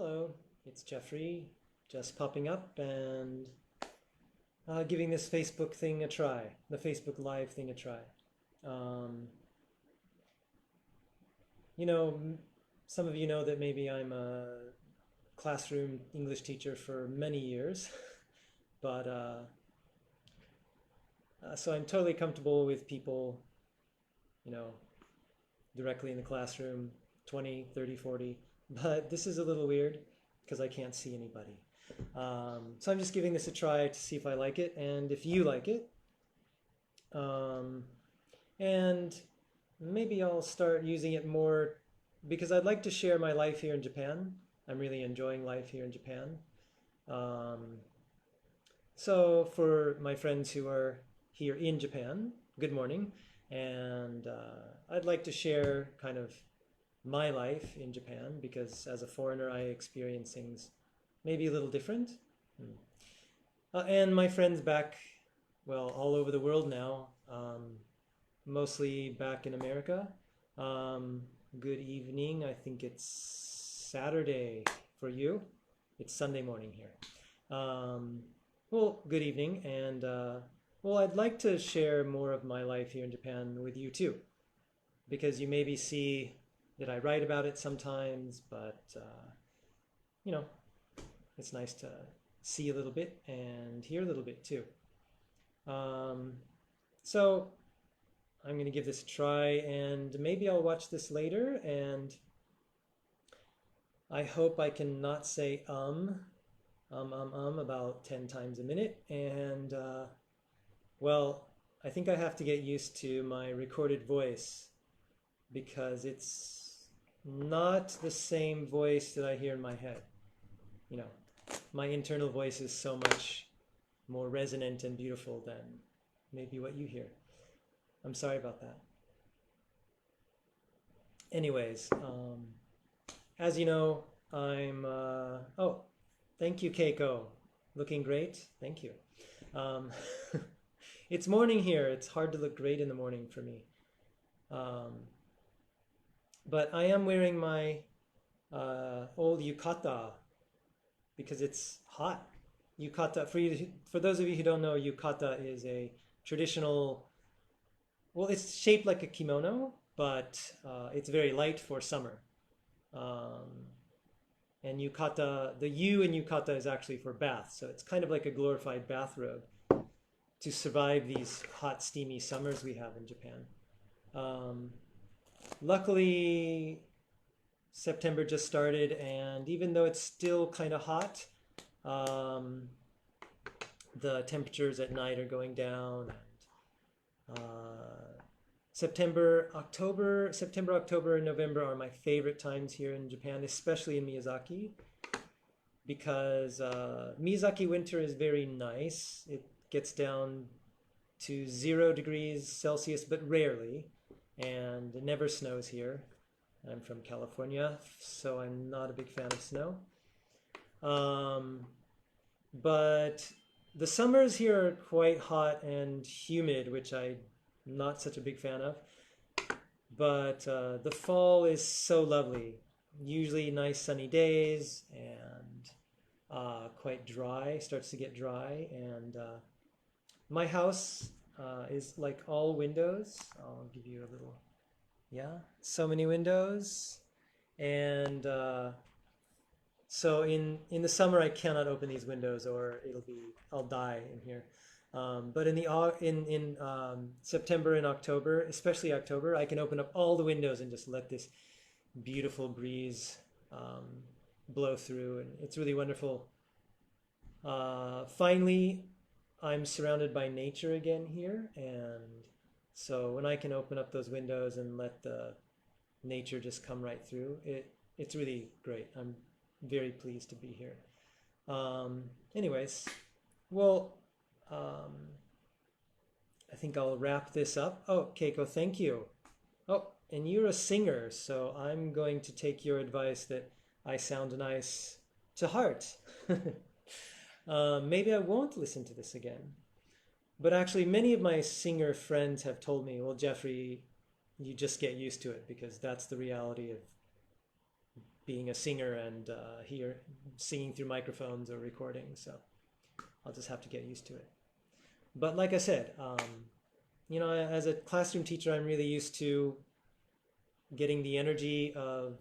Hello, it's Jeffrey, just popping up and giving this Facebook thing a try, the Facebook Live thing a try. Um, you know, some of you know that maybe I'm a classroom English teacher for many years, but so I'm totally comfortable with people, you know, directly in the classroom, 20, 30, 40. But this is a little weird because I can't see anybody. So I'm just giving this a try to see if I like it and if you like it. And maybe I'll start using it more because I'd like to share my life here in Japan. I'm really enjoying life here in Japan. Um, so for my friends who are here in Japan, good morning. And I'd like to share kind of my life in Japan because as a foreigner I experience things maybe a little different. And my friends back, well, all over the world now, mostly back in America. Good evening. I think it's Saturday for you. It's Sunday morning here. Well, good evening. And well, I'd like to share more of my life here in Japan with you too, because you maybe see that I write about it sometimes, but you know, it's nice to see a little bit and hear a little bit too. So I'm going to give this a try, and maybe I'll watch this later, and I hope I can not say about 10 times a minute. And well, I think I have to get used to my recorded voice because it's not the same voice that I hear in my head. You know, my internal voice is so much more resonant and beautiful than maybe what you hear. I'm sorry about that. Anyways, as you know, I'm, oh, thank you, Keiko. Looking great. Thank you. It's morning here. It's hard to look great in the morning for me. But I am wearing my old yukata because it's hot. Yukata, for those of you who don't know, yukata is a traditional, well, it's shaped like a kimono, but it's very light for summer. And yukata, the U in yukata is actually for bath, so it's kind of like a glorified bathrobe to survive these hot, steamy summers we have in Japan. Luckily, September just started, and even though it's still kind of hot, the temperatures at night are going down. And, September, October, and November are my favorite times here in Japan, especially in Miyazaki, because Miyazaki winter is very nice. It gets down to 0 degrees Celsius, but rarely. And it never snows here. I'm from California, so I'm not a big fan of snow. But the summers here are quite hot and humid, which I'm not such a big fan of. But the fall is so lovely. Usually nice sunny days and quite dry, starts to get dry. And my house is like all windows. I'll give you a little, yeah, so many windows. And so in the summer I cannot open these windows or I'll die in here. But in September and October, especially October, I can open up all the windows and just let this beautiful breeze blow through, and it's really wonderful. Finally, I'm surrounded by nature again here, and so when I can open up those windows and let the nature just come right through, it's really great. I'm very pleased to be here. Anyways, well, I think I'll wrap this up. Oh, Keiko, thank you. Oh, and you're a singer, so I'm going to take your advice that I sound nice to heart. Maybe I won't listen to this again. But actually, many of my singer friends have told me, well, Jeffrey, you just get used to it because that's the reality of being a singer and here singing through microphones or recording. So I'll just have to get used to it. But like I said, you know, as a classroom teacher, I'm really used to getting the energy of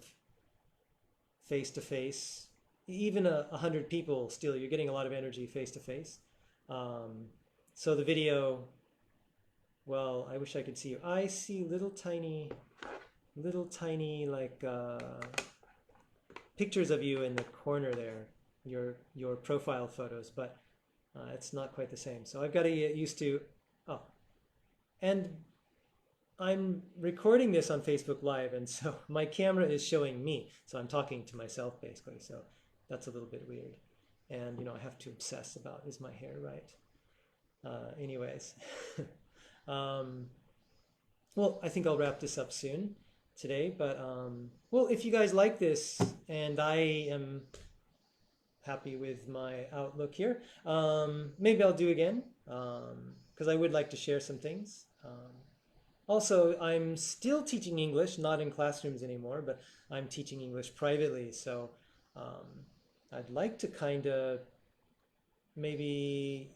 face to face. Even 100 people, still, you're getting a lot of energy face to face. So the video, well, I wish I could see you. I see little tiny like pictures of you in the corner there, your profile photos, but it's not quite the same. So I've got to get used to. Oh, and I'm recording this on Facebook Live, and so my camera is showing me, so I'm talking to myself basically. So that's a little bit weird, and you know I have to obsess about, is my hair right? Anyways, well, I think I'll wrap this up soon today, but well, if you guys like this and I am happy with my outlook here, maybe I'll do again, because I would like to share some things. Also, I'm still teaching English, not in classrooms anymore, but I'm teaching English privately, so I'd like to kind of maybe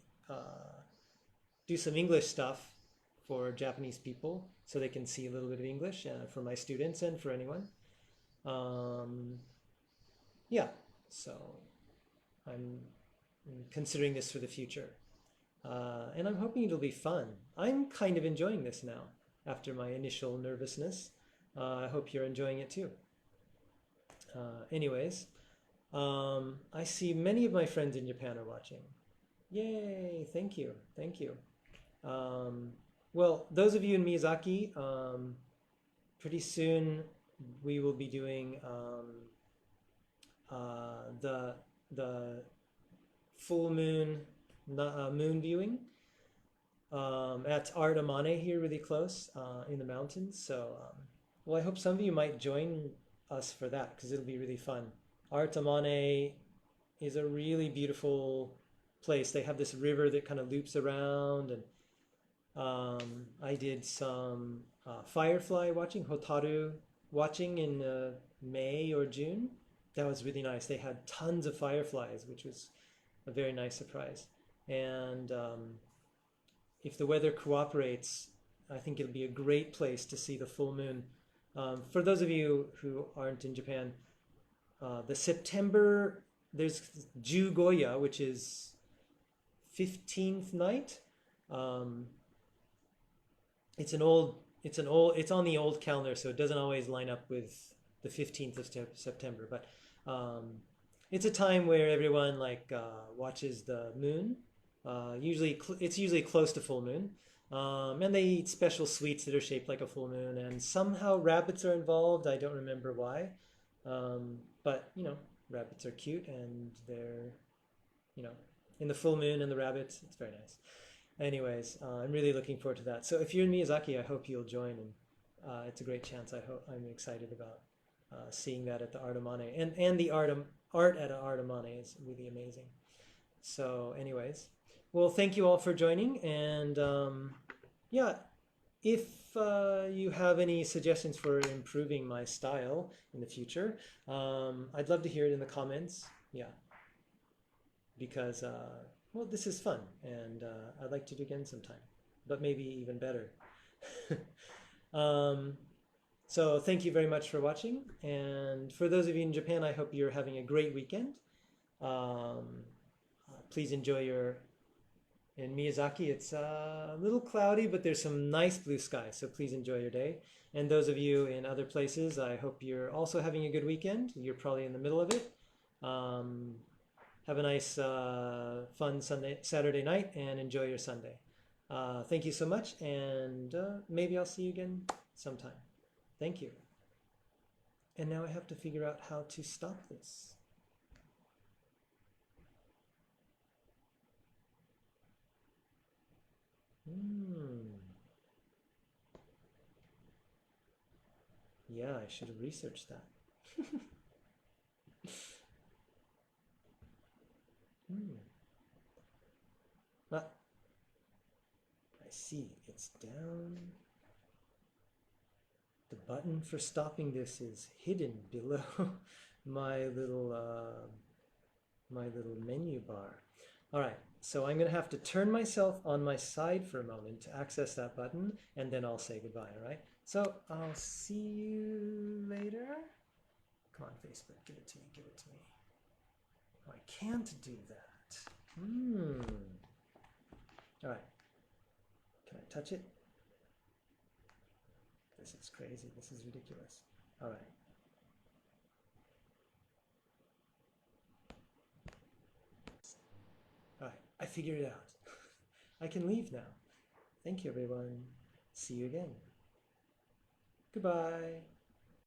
do some English stuff for Japanese people so they can see a little bit of English for my students and for anyone. Yeah, so I'm considering this for the future. And I'm hoping it'll be fun. I'm kind of enjoying this now after my initial nervousness. I hope you're enjoying it too. Anyways, I see many of my friends in Japan are watching. Yay, thank you, thank you. Well, those of you in Miyazaki, pretty soon we will be doing the full moon moon viewing at Art Amane here, really close in the mountains. So, well, I hope some of you might join us for that because it'll be really fun. Art Amane is a really beautiful place. They have this river that kind of loops around, and I did some firefly watching, Hotaru watching in May or June. That was really nice. They had tons of fireflies, which was a very nice surprise. And if the weather cooperates, I think it'll be a great place to see the full moon. For those of you who aren't in Japan, the September, there's Jugoya, which is 15th night. It's on the old calendar, so it doesn't always line up with the 15th of September, but it's a time where everyone like watches the moon. It's usually close to full moon, and they eat special sweets that are shaped like a full moon. And somehow rabbits are involved. I don't remember why, but you know, rabbits are cute, and they're, you know, in the full moon and the rabbits. It's very nice. Anyways, I'm really looking forward to that. So if you're in Miyazaki, I hope you'll join, and it's a great chance. I'm excited about seeing that at the Art Amane, and the art at Art Amane is really amazing. So, anyways, well, thank you all for joining, and yeah, if you have any suggestions for improving my style in the future, I'd love to hear it in the comments. Yeah, because well, this is fun, and I'd like to do it again sometime, but maybe even better. So thank you very much for watching, and for those of you in Japan, I hope you're having a great weekend. Please enjoy in Miyazaki, it's a little cloudy, but there's some nice blue sky, so please enjoy your day. And those of you in other places, I hope you're also having a good weekend. You're probably in the middle of it. Have a nice, fun Saturday night, and enjoy your Sunday. Thank you so much, and maybe I'll see you again sometime. Thank you. And now I have to figure out how to stop this. Yeah, I should have researched that. Ah, I see, it's down. The button for stopping this is hidden below my little menu bar. All right, so I'm going to have to turn myself on my side for a moment to access that button, and then I'll say goodbye, all right? So I'll see you later. Come on, Facebook, give it to me, give it to me. Oh, I can't do that. All right, can I touch it? This is crazy, this is ridiculous. All right. All right, I figured it out. I can leave now. Thank you, everyone. See you again. Goodbye.